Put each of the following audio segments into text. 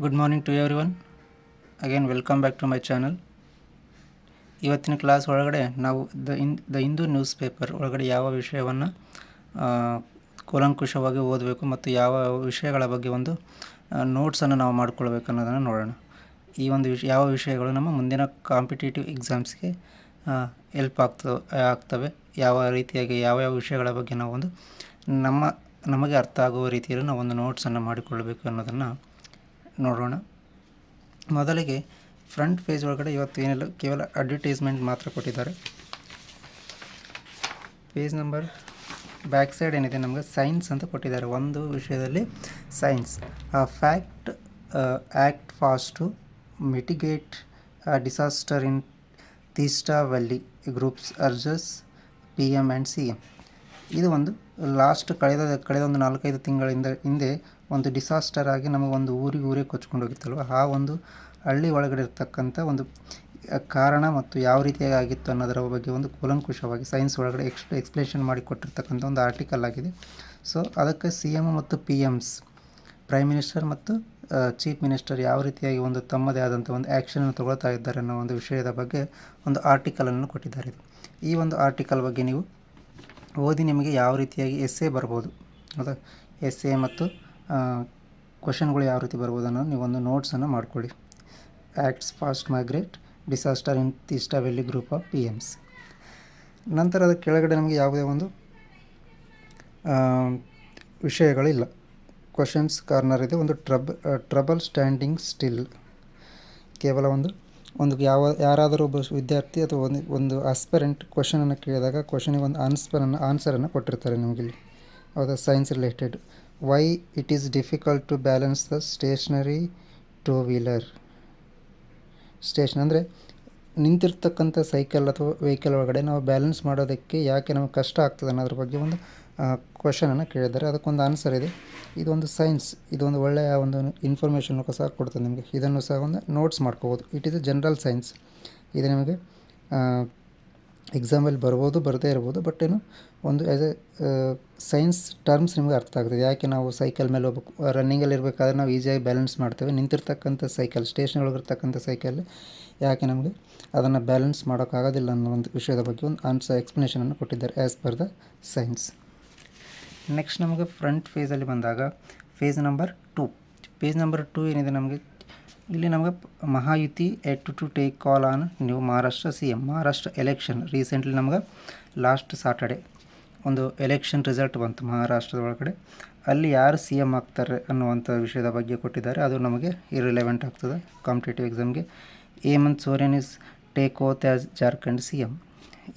Good morning to everyone. Again welcome back to my channel. ಇವತ್ತಿನ class ಒಳಗಡೆ ನಾವು the Hindu news paper ಒಳಗಡೆ ಯಾವ ವಿಷಯವನ್ನು ಕೂಲಂಕುಷವಾಗಿ ಓದಬೇಕು ಮತ್ತು ಯಾವ ವಿಷಯಗಳ ಬಗ್ಗೆ ಒಂದು ನೋಟ್ಸನ್ನು ನಾವು ಮಾಡ್ಕೊಳ್ಬೇಕು ಅನ್ನೋದನ್ನು ನೋಡೋಣ. ಈ ಒಂದು ಯಾವ ವಿಷಯಗಳು ನಮ್ಮ ಮುಂದಿನ ಕಾಂಪಿಟೇಟಿವ್ ಎಕ್ಸಾಮ್ಸ್ಗೆ ಹೆಲ್ಪ್ ಆಗ್ತವೆ, ಯಾವ ರೀತಿಯಾಗಿ ಯಾವ ವಿಷಯಗಳ ಬಗ್ಗೆ ನಾವು ಒಂದು ನಮಗೆ ಅರ್ಥ ಆಗುವ ರೀತಿಯಲ್ಲಿ ನಾವು ಒಂದು ನೋಟ್ಸನ್ನು ಮಾಡಿಕೊಳ್ಳಬೇಕು ಅನ್ನೋದನ್ನು ನೋಡೋಣ. ಮೊದಲಿಗೆ ಫ್ರಂಟ್ ಪೇಜ್ ಒಳಗಡೆ ಇವತ್ತು ಏನಿಲ್ಲ, ಕೇವಲ ಅಡ್ವರ್ಟೈಸ್ಮೆಂಟ್ ಮಾತ್ರ ಕೊಟ್ಟಿದ್ದಾರೆ. ಪೇಜ್ ನಂಬರ್ ಬ್ಯಾಕ್ ಸೈಡ್ ಏನಿದೆ ನಮಗೆ ಸೈನ್ಸ್ ಅಂತ ಕೊಟ್ಟಿದ್ದಾರೆ. ಒಂದು ವಿಷಯದಲ್ಲಿ science, fact act fast to mitigate disaster in Teesta valley groups urges PM and CM. ಇದು ಒಂದು ಲಾಸ್ಟ್ ಕಳೆದ ಒಂದು 4-5 ತಿಂಗಳ ಹಿಂದೆ ಒಂದು ಡಿಸಾಸ್ಟರ್ ಆಗಿ ನಮಗೊಂದು ಊರೇ ಕೊಚ್ಕೊಂಡು ಹೋಗಿತ್ತಲ್ವ, ಆ ಒಂದು ಹಳ್ಳಿ ಒಳಗಡೆ ಇರ್ತಕ್ಕಂಥ ಒಂದು ಕಾರಣ ಮತ್ತು ಯಾವ ರೀತಿಯಾಗಿ ಆಗಿತ್ತು ಅನ್ನೋದರ ಬಗ್ಗೆ ಒಂದು ಕೂಲಂಕುಷವಾಗಿ ಸೈನ್ಸ್ ಒಳಗಡೆ ಎಕ್ಸ್ಪ್ಲೇಷನ್ ಮಾಡಿ ಕೊಟ್ಟಿರ್ತಕ್ಕಂಥ ಒಂದು ಆರ್ಟಿಕಲ್ ಆಗಿದೆ. ಸೊ ಅದಕ್ಕೆ CM ಮತ್ತು PMs, ಪ್ರೈಮ್ ಮಿನಿಸ್ಟರ್ ಮತ್ತು ಚೀಫ್ ಮಿನಿಸ್ಟರ್ ಯಾವ ರೀತಿಯಾಗಿ ಒಂದು ತಮ್ಮದೇ ಆದಂಥ ಒಂದು ಆ್ಯಕ್ಷನನ್ನು ತಗೊಳ್ತಾ ಇದ್ದಾರೆ ಅನ್ನೋ ಒಂದು ವಿಷಯದ ಬಗ್ಗೆ ಒಂದು ಆರ್ಟಿಕಲನ್ನು ಕೊಟ್ಟಿದ್ದಾರೆ. ಈ ಒಂದು ಆರ್ಟಿಕಲ್ ಬಗ್ಗೆ ನೀವು ಓದಿ ನಿಮಗೆ ಯಾವ ರೀತಿಯಾಗಿ ಎಸ್ಸೆ ಬರ್ಬೋದು, ಹೌದಾ, ಎಸ್ಸೆ ಮತ್ತು ಕ್ವಶನ್ಗಳು ಯಾವ ರೀತಿ ಬರ್ಬೋದು ಅನ್ನೋದು ನೀವು ಒಂದು ನೋಟ್ಸನ್ನು ಮಾಡ್ಕೊಳ್ಳಿ. Acts fast migrate disaster in Teesta valley group of PMs. ನಂತರ ಅದರ ಕೆಳಗಡೆ ನಮಗೆ ಯಾವುದೇ ಒಂದು ವಿಷಯಗಳಿಲ್ಲ. ಕ್ವಶನ್ಸ್ ಕಾರ್ನರ್ ಇದೆ. ಒಂದು ಟ್ರಬಲ್ ಸ್ಟ್ಯಾಂಡಿಂಗ್ ಸ್ಟಿಲ್, ಕೇವಲ ಒಂದು ಯಾರಾದರೂ ಒಬ್ಬ ವಿದ್ಯಾರ್ಥಿ ಅಥವಾ ಒಂದು ಆಸ್ಪರೆಂಟ್ ಕ್ವಶನನ್ನು ಕೇಳಿದಾಗ ಕ್ವಶನಿಗೆ ಒಂದು ಆನ್ಸರನ್ನು ಕೊಟ್ಟಿರ್ತಾರೆ ನಿಮಗಿಲ್ಲಿ, ಹೌದಾ, science related. Why it is difficult to balance the stationary two wheeler. Station ಅಂದರೆ ನಿಂತಿರ್ತಕ್ಕಂಥ ಸೈಕಲ್ ಅಥವಾ ವೆಹಿಕಲ್ ಒಳಗಡೆ ನಾವು ಬ್ಯಾಲೆನ್ಸ್ ಮಾಡೋದಕ್ಕೆ ಯಾಕೆ ನಮಗೆ ಕಷ್ಟ ಆಗ್ತದೆ ಅನ್ನೋದ್ರ ಬಗ್ಗೆ ಒಂದು ಕ್ವಶನನ್ನು ಕೇಳಿದ್ದಾರೆ. ಅದಕ್ಕೊಂದು ಆನ್ಸರ್ ಇದೆ. ಇದೊಂದು ಸೈನ್ಸ್, ಇದೊಂದು ಒಳ್ಳೆಯ ಒಂದು ಇನ್ಫಾರ್ಮೇಷನ್ ಸಹ ಕೊಡ್ತದೆ ನಿಮಗೆ. ಇದನ್ನು ಸಹ ಒಂದು ನೋಟ್ಸ್ ಮಾಡ್ಕೋಬೋದು. It is A general science. ಇದು ನಿಮಗೆ ಎಕ್ಸಾಮಲ್ಲಿ ಬರ್ಬೋದು, ಬರದೇ ಇರ್ಬೋದು, ಬಟ್ ಏನು ಒಂದು ಆ್ಯಸ್ ಎ ಸೈನ್ಸ್ ಟರ್ಮ್ಸ್ ನಿಮಗೆ ಅರ್ಥ ಆಗ್ತದೆ. ಯಾಕೆ ನಾವು ಸೈಕಲ್ ಮೇಲೆ ಹೋಗ್ಬೇಕು, ರನ್ನಿಂಗಲ್ಲಿ ಇರಬೇಕಾದ್ರೆ ನಾವು ಈಸಿಯಾಗಿ ಬ್ಯಾಲೆನ್ಸ್ ಮಾಡ್ತೇವೆ, ನಿಂತಿರ್ತಕ್ಕಂಥ ಸೈಕಲ್, ಸ್ಟೇಷನ್ ಒಳಗಿರ್ತಕ್ಕಂಥ ಸೈಕಲ್ ಯಾಕೆ ನಮಗೆ ಅದನ್ನು ಬ್ಯಾಲೆನ್ಸ್ ಮಾಡೋಕ್ಕಾಗೋದಿಲ್ಲ ಅನ್ನೋ ಒಂದು ವಿಷಯದ ಬಗ್ಗೆ ಒಂದು ಎಕ್ಸ್ಪ್ಲನೇಷನನ್ನು ಕೊಟ್ಟಿದ್ದಾರೆ as per the science. Next ನಮಗೆ ಫ್ರಂಟ್ ಫೇಜಲ್ಲಿ ಬಂದಾಗ ಪೇಜ್ ನಂಬರ್ 2 ಏನಿದೆ ನಮಗೆ ಇಲ್ಲಿ ನಮಗೆ Mahayuti set to take call on new Maharashtra CM. Maharashtra election recently ನಮಗೆ ಲಾಸ್ಟ್ ಸಾಟರ್ಡೆ ಒಂದು ಎಲೆಕ್ಷನ್ ರಿಸಲ್ಟ್ ಬಂತು ಮಹಾರಾಷ್ಟ್ರದ ಒಳಗಡೆ. ಅಲ್ಲಿ ಯಾರು CM ಆಗ್ತಾರೆ ಅನ್ನುವಂಥ ವಿಷಯದ ಬಗ್ಗೆ ಕೊಟ್ಟಿದ್ದಾರೆ. ಅದು ನಮಗೆ ಇರ್ರಿಲೆವೆಂಟ್ ಆಗ್ತದೆ ಕಾಂಪಿಟೇಟಿವ್ ಎಕ್ಸಾಮ್ಗೆ. Hemant Soren is take oath as Jharkhand CM.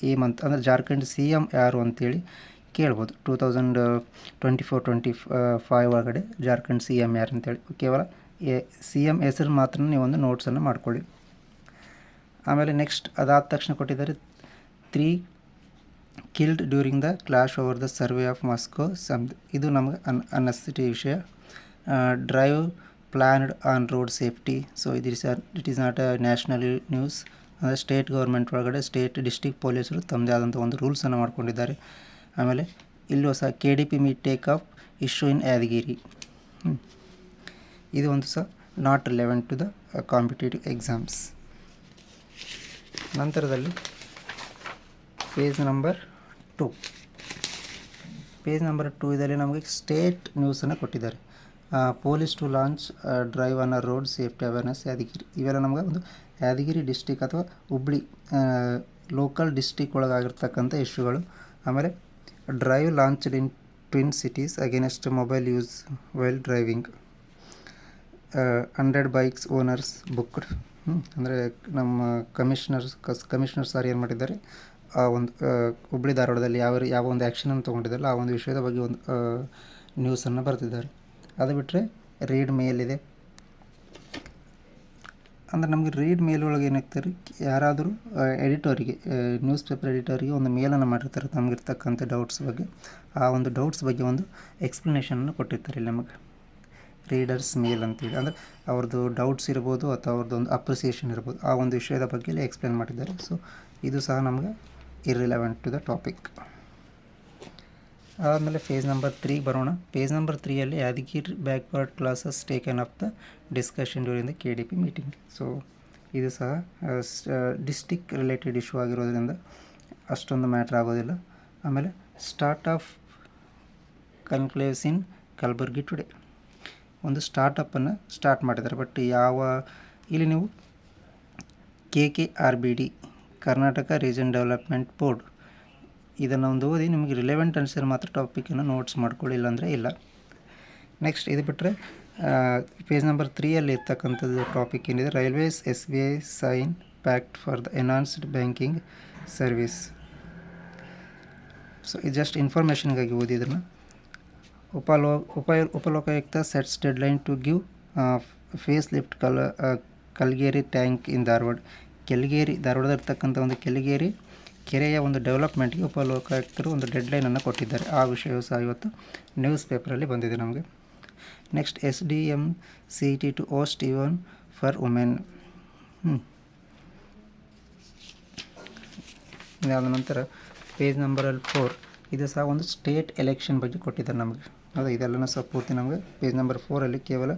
Hemant ಅಂದರೆ ಜಾರ್ಖಂಡ್ CM ಯಾರು ಅಂತೇಳಿ ಕೇಳ್ಬೋದು. 2024-25 ಒಳಗಡೆ ಜಾರ್ಖಂಡ್ CM ಯಾರು ಅಂತೇಳಿ ಕೇವಲ CM ಹೆಸರು ಮಾತ್ರ ನೀವು ಒಂದು ನೋಟ್ಸನ್ನು ಮಾಡ್ಕೊಳ್ಳಿ. ಆಮೇಲೆ ನೆಕ್ಸ್ಟ್ ಅದಾದ ತಕ್ಷಣ ಕೊಟ್ಟಿದ್ದಾರೆ 3 killed during the clash over the survey of mosque ಸಮ್ದ್. ಇದು ನಮಗೆ ಅನ್ನೆಸೆಸಿಟಿ ವಿಷಯ. Drive planned on road safety. So it is not a national news. ಅಂದರೆ ಸ್ಟೇಟ್ ಗೌರ್ಮೆಂಟ್ ಒಳಗಡೆ ಡಿಸ್ಟ್ರಿಕ್ಟ್ ಪೊಲೀಸರು ತಮ್ಮದೇ ಆದಂಥ ಒಂದು ರೂಲ್ಸನ್ನು ಮಾಡ್ಕೊಂಡಿದ್ದಾರೆ. ಆಮೇಲೆ ಇಲ್ಲೂ ಸಹ KDP meet take off issue in Yadgiri. ಇದು ಒಂದು ಸಹ not relevant to the competitive exams. ನಂತರದಲ್ಲಿ ಪೇಜ್ ನಂಬರ್ 2 ಇದರಲ್ಲಿ ನಮಗೆ ಸ್ಟೇಟ್ ನ್ಯೂಸನ್ನು ಕೊಟ್ಟಿದ್ದಾರೆ. Police to launch drive on a road safety awareness Yadgiri. ಇವೆಲ್ಲ ನಮಗೆ ಒಂದು ಯಾದಗಿರಿ ಡಿಸ್ಟಿಕ್ ಅಥವಾ ಹುಬ್ಳಿ ಲೋಕಲ್ ಡಿಸ್ಟಿಕ್ ಒಳಗಾಗಿರ್ತಕ್ಕಂಥ ಇಶ್ಯೂಗಳು. ಆಮೇಲೆ drive launched in twin cities against mobile use while driving. 100 bikes owners booked. ಅಂದರೆ ನಮ್ಮ ಕಮಿಷನರ್ ಸಾರ್ ಏನು ಮಾಡಿದ್ದಾರೆ, ಆ ಒಂದು ಹುಬ್ಳಿ ಧಾರವಾಡದಲ್ಲಿ ಯಾವ ಒಂದು ಆ್ಯಕ್ಷನನ್ನು ತೊಗೊಂಡಿದ್ದಾರಲ್ಲ ಆ ಒಂದು ವಿಷಯದ ಬಗ್ಗೆ ಒಂದು ನ್ಯೂಸನ್ನು ಬರೆದಿದ್ದಾರೆ. ಅದು ಬಿಟ್ಟರೆ ರೀಡ್ ಮೇಲ್ ಇದೆ. ಅಂದರೆ ನಮಗೆ ರೀಡ್ ಮೇಲ್ ಒಳಗೆ ಏನಾಗ್ತಾರೆ, ಯಾರಾದರೂ ಎಡಿಟೋರಿಗೆ, ನ್ಯೂಸ್ ಪೇಪರ್ ಎಡಿಟೋರಿಗೆ ಒಂದು ಮೇಲನ್ನು ಮಾಡಿರ್ತಾರೆ ನಮಗಿರ್ತಕ್ಕಂಥ ಡೌಟ್ಸ್ ಬಗ್ಗೆ. ಆ ಒಂದು ಡೌಟ್ಸ್ ಬಗ್ಗೆ ಒಂದು ಎಕ್ಸ್ಪ್ಲನೇಷನನ್ನು ಕೊಟ್ಟಿರ್ತಾರೆ ಇಲ್ಲಿ ನಮಗೆ, ರೀಡರ್ಸ್ ಮೇಲ್ ಅಂತೇಳಿ. ಅಂದರೆ ಅವ್ರದ್ದು ಡೌಟ್ಸ್ ಇರ್ಬೋದು ಅಥವಾ ಅವ್ರದ್ದು ಒಂದು ಅಪ್ರಿಸಿಯೇಷನ್ ಇರ್ಬೋದು, ಆ ಒಂದು ವಿಷಯದ ಬಗ್ಗೆ ಇಲ್ಲಿ ಎಕ್ಸ್ಪ್ಲೇನ್ ಮಾಡಿದ್ದಾರೆ. ಸೊ ಇದು ಸಹ ನಮಗೆ ಇರ್ರಿಲೆವೆಂಟ್ ಟು ದ ಟಾಪಿಕ್. ಆದಮೇಲೆ ಪೇಜ್ ನಂಬರ್ 3 ಬರೋಣ. ಪೇಜ್ ನಂಬರ್ 3ಯಲ್ಲಿ Yadgir backward classes taken up the discussion during the KDP meeting. So ಇದು ಸಹ ಡಿಸ್ಟಿಕ್ ರಿಲೇಟೆಡ್ ಇಶ್ಯೂ ಆಗಿರೋದ್ರಿಂದ ಅಷ್ಟೊಂದು ಮ್ಯಾಟ್ರ್ ಆಗೋದಿಲ್ಲ. ಆಮೇಲೆ start of conclaves in Kalaburagi today, ಒಂದು ಸ್ಟಾರ್ಟಪ್ಪನ್ನು ಸ್ಟಾರ್ಟ್ ಮಾಡಿದ್ದಾರೆ. ಬಟ್ ಇಲ್ಲಿ ನೀವು KKRBD Karnataka region development board ಇದನ್ನು ಒಂದು ಓದಿ ನಿಮಗೆ ರಿಲೆವೆಂಟ್ ಅನ್ಸರ್ ಮಾತ್ರ ಟಾಪಿಕನ್ನು ನೋಟ್ಸ್ ಮಾಡ್ಕೊಳ್ಳಿ, ಇಲ್ಲಾಂದರೆ ಇಲ್ಲ. ನೆಕ್ಸ್ಟ್ ಇದು ಬಿಟ್ಟರೆ ಪೇಜ್ ನಂಬರ್ 3ಯಲ್ಲಿ ಇರ್ತಕ್ಕಂಥದ್ದು ಟಾಪಿಕ್ ಏನಿದೆ, railways SBI sign pact for the enhanced banking service. So ಇದು ಜಸ್ಟ್ ಇನ್ಫಾರ್ಮೇಷನ್ಗಾಗಿ ಓದಿದ್ರನ್ನ. Upalokayukta sets deadline to give facelift Kelageri tank in Dharwad. ಧಾರವಾಡದಲ್ಲಿರ್ತಕ್ಕಂಥ ಒಂದು ಕೆಲಿಗೇರಿ ಕೆರೆಯ ಒಂದು ಡೆವಲಪ್ಮೆಂಟ್ಗೆ ಉಪಲೋಕಾಯುಕ್ತರು ಒಂದು ಡೆಡ್ಲೈನನ್ನು ಕೊಟ್ಟಿದ್ದಾರೆ. ಆ ವಿಷಯವು ಸಹ ಇವತ್ತು ನ್ಯೂಸ್ ಪೇಪರಲ್ಲಿ ಬಂದಿದೆ ನಮಗೆ. Next SDM CET to host event for women. ಇದಾದ ನಂತರ ಪೇಜ್ ನಂಬರಲ್ಲಿ 4 ಇದು ಸಹ ಒಂದು ಸ್ಟೇಟ್ ಎಲೆಕ್ಷನ್ ಬಗ್ಗೆ ಕೊಟ್ಟಿದ್ದಾರೆ ನಮಗೆ. ಹೌದಾ, ಇದೆಲ್ಲನೂ ಸಹ ಪೂರ್ತಿ ನಮಗೆ ಪೇಜ್ ನಂಬರ್ 4ರಲ್ಲಿ ಕೇವಲ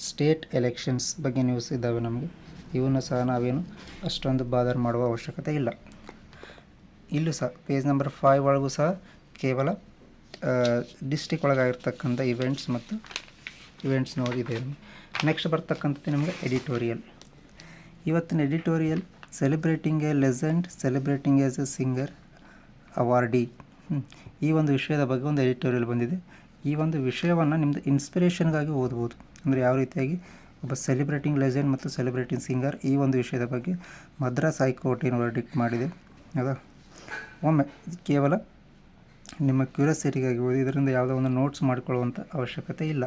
ಸ್ಟೇಟ್ ಎಲೆಕ್ಷನ್ಸ್ ಬಗ್ಗೆ ನ್ಯೂಸ್ ಇದ್ದಾವೆ ನಮಗೆ. ಇವನ್ನ ಸಹ ನಾವೇನು ಅಷ್ಟೊಂದು ಬಾದರ್ ಮಾಡುವ ಅವಶ್ಯಕತೆ ಇಲ್ಲ. ಇಲ್ಲೂ ಸಹ ಪೇಜ್ ನಂಬರ್ 5 ಒಳಗೂ ಸಹ ಕೇವಲ ಡಿಸ್ಟಿಕ್ ಒಳಗಾಗಿರ್ತಕ್ಕಂಥ ಇವೆಂಟ್ಸ್ ನೋಡಿದೆ. ನೆಕ್ಸ್ಟ್ ಬರ್ತಕ್ಕಂಥದ್ದು ನಿಮಗೆ ಎಡಿಟೋರಿಯಲ್. ಇವತ್ತಿನ editorial celebrating A legend celebrating as A singer awardee. ಈ ಒಂದು ವಿಷಯದ ಬಗ್ಗೆ ಒಂದು ಎಡಿಟೋರಿಯಲ್ ಬಂದಿದೆ. ಈ ಒಂದು ವಿಷಯವನ್ನು ನಿಮ್ಮದು ಇನ್ಸ್ಪಿರೇಷನ್ಗಾಗಿ ಓದ್ಬೋದು. ಅಂದರೆ ಯಾವ ರೀತಿಯಾಗಿ ಒಬ್ಬ ಸೆಲೆಬ್ರೇಟಿಂಗ್ ಲೆಜೆಂಡ್ ಮತ್ತು ಸೆಲೆಬ್ರೇಟಿಂಗ್ ಸಿಂಗರ್ ಈ ಒಂದು ವಿಷಯದ ಬಗ್ಗೆ ಮದ್ರಾಸ್ ಹೈಕೋರ್ಟ್ ಏನು ವರ್ಡಿಕ್ಟ್ ಮಾಡಿದೆ. ಹೌದಾ, ಒಮ್ಮೆ ಕೇವಲ ನಿಮ್ಮ ಕ್ಯೂರಿಯಾಸಿಟಿಗಾಗಿ ಓದಿ, ಇದರಿಂದ ಯಾವುದೋ ಒಂದು ನೋಟ್ಸ್ ಮಾಡಿಕೊಳ್ಳುವಂಥ ಅವಶ್ಯಕತೆ ಇಲ್ಲ.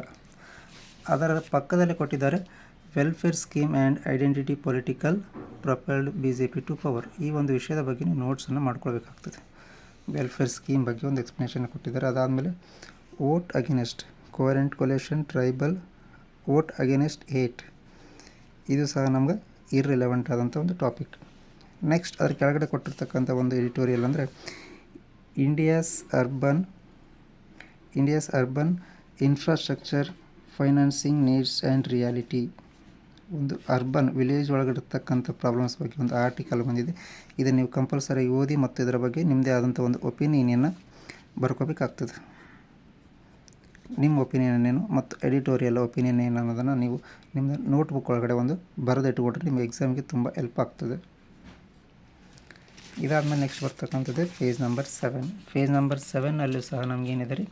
ಅದರ ಪಕ್ಕದಲ್ಲಿ ಕೊಟ್ಟಿದ್ದಾರೆ welfare scheme and identity political propelled BJP to power. ಈ ಒಂದು ವಿಷಯದ ಬಗ್ಗೆ ನೀವು ನೋಟ್ಸನ್ನು ಮಾಡ್ಕೊಳ್ಬೇಕಾಗ್ತದೆ. ವೆಲ್ಫೇರ್ ಸ್ಕೀಮ್ ಬಗ್ಗೆ ಒಂದು ಎಕ್ಸ್ಪ್ಲನೇಷನ್ ಕೊಟ್ಟಿದ್ದಾರೆ. ಅದಾದಮೇಲೆ vote against current coalition tribal vote against hate, ಇದು ಸಹ ನಮ್ಗೆ ಇರ್ರಿಲೆವೆಂಟ್ ಆದಂಥ ಒಂದು ಟಾಪಿಕ್. ನೆಕ್ಸ್ಟ್ ಅದರ ಕೆಳಗಡೆ ಕೊಟ್ಟಿರ್ತಕ್ಕಂಥ ಒಂದು ಎಡಿಟೋರಿಯಲ್ ಅಂದರೆ India's urban infrastructure financing needs and reality. ಒಂದು ಅರ್ಬನ್ ವಿಲೇಜ್ ಒಳಗಡಿರ್ತಕ್ಕಂಥ ಪ್ರಾಬ್ಲಮ್ಸ್ ಬಗ್ಗೆ ಒಂದು ಆರ್ಟಿಕಲ್ ಬಂದಿದೆ. ಇದನ್ನು ನೀವು ಕಂಪಲ್ಸರಿ ಓದಿ ಮತ್ತು ಇದರ ಬಗ್ಗೆ ನಿಮ್ಮದೇ ಆದಂಥ ಒಂದು ಒಪಿನಿಯನನ್ನು ಬರ್ಕೋಬೇಕಾಗ್ತದೆ. ನಿಮ್ಮ ಒಪಿನಿಯನ್ ಏನು ಮತ್ತು ಎಡಿಟೋರಿಯಲ್ ಒಪಿನಿಯನ್ ಏನು ಅನ್ನೋದನ್ನು ನೀವು ನಿಮ್ಮ ನೋಟ್ಬುಕ್ ಒಳಗಡೆ ಒಂದು ಬರೆದಿಟ್ಟುಕೊಂಡ್ರೆ ನಿಮ್ಮ ಎಕ್ಸಾಮ್ಗೆ ತುಂಬ ಹೆಲ್ಪ್ ಆಗ್ತದೆ. ಇದಾದಮೇಲೆ ನೆಕ್ಸ್ಟ್ ಬರ್ತಕ್ಕಂಥದ್ದು ಪೇಜ್ ನಂಬರ್ 7. ಪೇಜ್ ನಂಬರ್ 7ಅಲ್ಲೂ ಸಹ ನಮಗೇನಿದೆ ರೀ,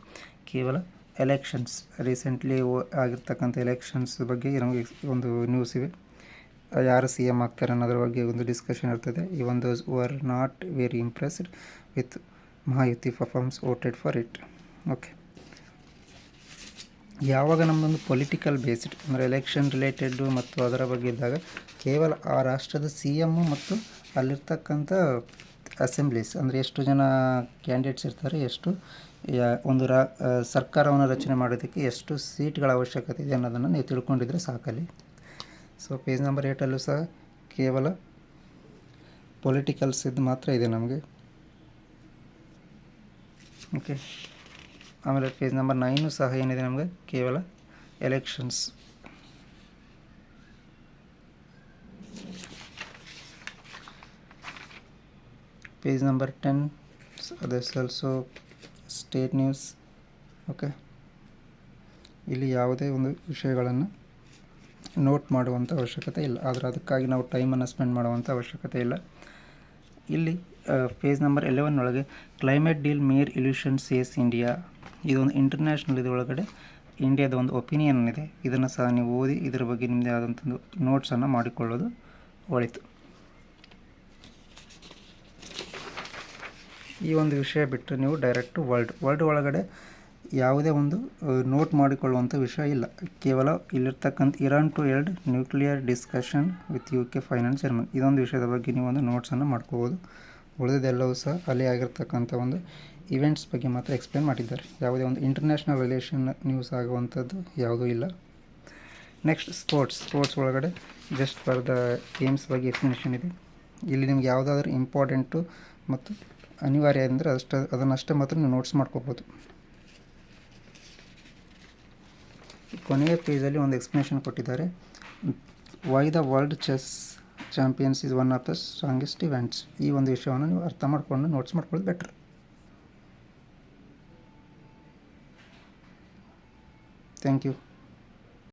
ಕೇವಲ ಎಲೆಕ್ಷನ್ಸ್, ರೀಸೆಂಟ್ಲಿ ಆಗಿರ್ತಕ್ಕಂಥ ಎಲೆಕ್ಷನ್ಸ್ ಬಗ್ಗೆ ನಮಗೆ ಒಂದು ನ್ಯೂಸ್ ಇವೆ. ಯಾರು CM ಆಗ್ತಾರೆ ಅನ್ನೋದ್ರ ಬಗ್ಗೆ ಒಂದು ಡಿಸ್ಕಷನ್ ಇರ್ತದೆ. Even those who are not very impressed with Mahayuti performs voted for it. Okay, ಯಾವಾಗ ನಮ್ಮದೊಂದು ಪೊಲಿಟಿಕಲ್ ಬೇಸ್ಡ್ ಅಂದರೆ ಎಲೆಕ್ಷನ್ ರಿಲೇಟೆಡ್ಡು ಮತ್ತು ಅದರ ಬಗ್ಗೆ ಇದ್ದಾಗ ಕೇವಲ ಆ ರಾಷ್ಟ್ರದ CM ಮತ್ತು ಅಲ್ಲಿರ್ತಕ್ಕಂಥ ಅಸೆಂಬ್ಲೀಸ್ ಅಂದರೆ ಎಷ್ಟು ಜನ ಕ್ಯಾಂಡಿಡೇಟ್ಸ್ ಇರ್ತಾರೆ, ಎಷ್ಟು ಒಂದು ಸರ್ಕಾರವನ್ನು ರಚನೆ ಮಾಡೋದಕ್ಕೆ ಎಷ್ಟು ಸೀಟ್ಗಳ ಅವಶ್ಯಕತೆ ಇದೆ ಅನ್ನೋದನ್ನು ನೀವು ತಿಳ್ಕೊಂಡಿದ್ರೆ ಸಾಕಲ್ಲಿ. ಸೊ ಪೇಜ್ ನಂಬರ್ 8ಅಲ್ಲೂ ಸಹ ಕೇವಲ ಪೊಲಿಟಿಕಲ್ಸ್ ಇದು ಮಾತ್ರ ಇದೆ ನಮಗೆ. ಓಕೆ, ಆಮೇಲೆ ಪೇಜ್ ನಂಬರ್ 9 ಸಹ ಏನಿದೆ ನಮಗೆ ಕೇವಲ elections. Page number 10 others also state news. Okay, ಇಲ್ಲಿ ಯಾವುದೇ ಒಂದು ವಿಷಯಗಳನ್ನು ನೋಟ್ ಮಾಡುವಂಥ ಅವಶ್ಯಕತೆ ಇಲ್ಲ, ಆದರೆ ಅದಕ್ಕಾಗಿ ನಾವು ಟೈಮನ್ನು ಸ್ಪೆಂಡ್ ಮಾಡುವಂಥ ಅವಶ್ಯಕತೆ ಇಲ್ಲ. ಇಲ್ಲಿ ಪೇಜ್ ನಂಬರ್ 11 ಒಳಗೆ ಕ್ಲೈಮೇಟ್ ಡೀಲ್ ಮೇರ್ ಇಲ್ಯೂಷನ್ ಸೇಸ್ ಇಂಡಿಯಾ, ಇದೊಂದು ಇಂಟರ್ನ್ಯಾಷನಲ್ ಇದರೊಳಗಡೆ ಇಂಡಿಯಾದ ಒಂದು ಒಪಿನಿಯನ್ ಇದೆ. ಇದನ್ನು ಸಹ ನೀವು ಓದಿ ಇದರ ಬಗ್ಗೆ ನಿಮ್ಮದೇ ಆದಂಥ ನೋಟ್ಸನ್ನು ಮಾಡಿಕೊಳ್ಳೋದು ಒಳಿತು. ಈ ಒಂದು ವಿಷಯ ಬಿಟ್ಟರೆ ನೀವು ಡೈರೆಕ್ಟು ವರ್ಲ್ಡ್ ಒಳಗಡೆ ಯಾವುದೇ ಒಂದು ನೋಟ್ ಮಾಡಿಕೊಳ್ಳುವಂಥ ವಿಷಯ ಇಲ್ಲ. ಕೇವಲ ಇಲ್ಲಿರ್ತಕ್ಕಂಥ Iran to hold nuclear discussion with UK France German, ಇದೊಂದು ವಿಷಯದ ಬಗ್ಗೆ ನೀವು ಒಂದು ನೋಟ್ಸನ್ನು ಮಾಡ್ಕೋಬೋದು. ಉಳಿದೆಲ್ಲವೂ ಸಹ ಅಲ್ಲಿ ಆಗಿರ್ತಕ್ಕಂಥ ಒಂದು ಇವೆಂಟ್ಸ್ ಬಗ್ಗೆ ಮಾತ್ರ ಎಕ್ಸ್ಪ್ಲೇನ್ ಮಾಡಿದ್ದಾರೆ. ಯಾವುದೇ ಒಂದು ಇಂಟರ್ನ್ಯಾಷನಲ್ ರಿಲೇಷನ್ ನ್ಯೂಸ್ ಆಗುವಂಥದ್ದು ಯಾವುದೂ ಇಲ್ಲ. ನೆಕ್ಸ್ಟ್ ಸ್ಪೋರ್ಟ್ಸ್ ಒಳಗಡೆ ಜಸ್ಟ್ ಫಾರ್ ದ ಗೇಮ್ಸ್ ಬಗ್ಗೆ ಎಕ್ಸ್ಪ್ಲನೇಷನ್ ಇದೆ. ಇಲ್ಲಿ ನಿಮ್ಗೆ ಯಾವುದಾದ್ರೂ ಇಂಪಾರ್ಟೆಂಟು ಮತ್ತು ಅನಿವಾರ್ಯ ಅಂದರೆ ಅದನ್ನಷ್ಟೇ ಮಾತ್ರ ನೀವು ನೋಟ್ಸ್ ಮಾಡ್ಕೋಬೋದು. ಕೊನೆಯ ಪೇಜಲ್ಲಿ ಒಂದು ಎಕ್ಸ್ಪ್ಲನೇಷನ್ ಕೊಟ್ಟಿದ್ದಾರೆ. Why the world chess champions is one of the strongest events. ಈ ಒಂದು ವಿಷಯವನ್ನು ನೀವು ಅರ್ಥ ಮಾಡಿಕೊಂಡು ನೋಟ್ಸ್ ಮಾಡ್ಕೊಳ್ಳೋದು ಬೆಟ್ರ್. Thank you.